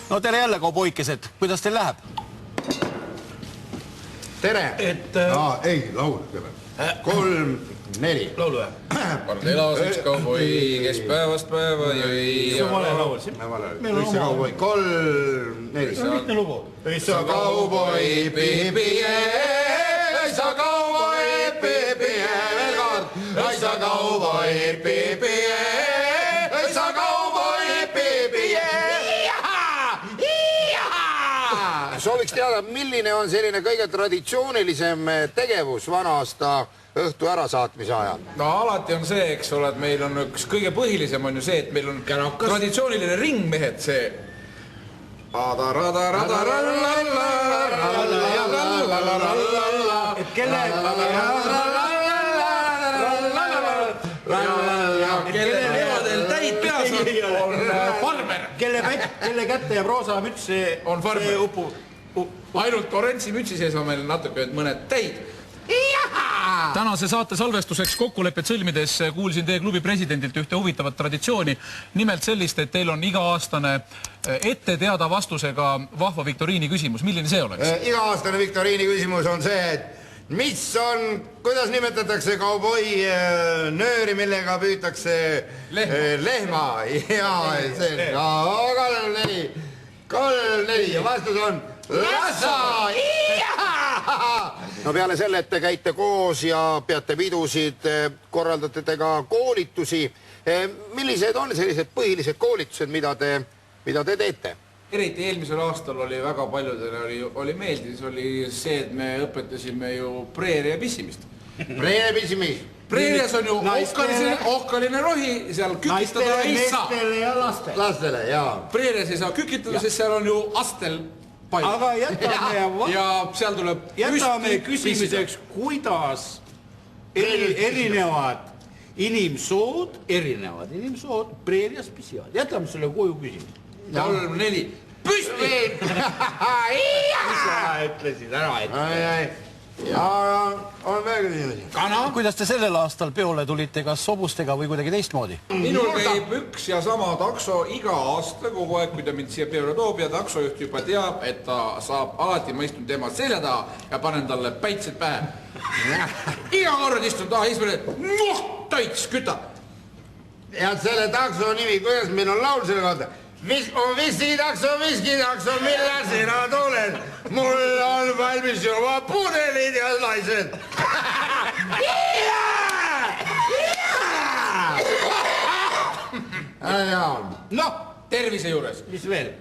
No tere jälle, kauboikesed. Kuidas teil läheb? Tere! Ei, laul kõigepealt. 3, 4. Laulu või? Kord elas üks kauboi, kes päevast päeva jõi. See on vale laul. Meil on oma. 3, 4. See on lihtne lugu. Isa kauboi, pipie, isa kauboi, pipie, veel kord. Isa kauboi, pipie, isa kauboi, pipie. Sooviks teada, milline on selline kõige traditsioonilisem tegevus vana-aasta õhtu ärasaatmise ajal? No alati on see, eks ole, et meil on üks kõige põhilisem on ju see, et meil on traditsiooniline ringmehed see. Et kelle levadel täid peas on farmer. Kelle kätte jääb roosa müts, see On farmer. upub. Ainult Orentsi mütsi sees on meil natuke mõned täid. Tänase saate salvestuseks kokkulepet sõlmides kuulsin teie klubi presidendilt ühte huvitavat traditsiooni. Nimelt sellist, et teil on iga-aastane ette teada vastusega vahva viktoriini küsimus. Milline see oleks? Iga-aastane viktoriini küsimus on see, et mis on, kuidas nimetatakse kauboi nööri, millega püütakse lehma. Jaa, see on 3, 4 ja vastus on lassa! No peale selle, et te käite koos ja peate pidusid, korraldate te ka koolitusi. Millised on sellised põhilised koolitused, mida te teete? Eriti eelmisel aastal oli väga paljudele oli meeldis, oli see, et me õpetasime ju preeria pissimist. Preeria pissimist? Preerias on ju ohkaline rohi, seal kükitada ei saa. Meestele ja lastele. Lastele, jaa. Preerias ei saa kükitada, sest seal on ju astel palju. Aga ja seal tuleb jätame küsimiseks, kuidas erinevad inimsood preerias pisivad. Jätame selle koju küsimus. 3, 4. Püsti! Mis sa ütlesid ära, et... On veel küsimusi? Kuidas te sellel aastal peole tulite, kas sobustega või kuidagi teistmoodi? Minul käib üks ja sama takso iga aasta kogu aeg, kui ta mind siia peole toob ja taksojuht juba teab, et ta saab alati, ma istun tema selja taha ja panen talle päitsed pähe. Iga kord istun taha, taits kütab. Ja selle takso nimi, kuidas meil on laul selle kohta? Viskitakso, millal sina tuled? Mul on valmis juba pudelid ja naised. Noh, tervise juures. Mis veel?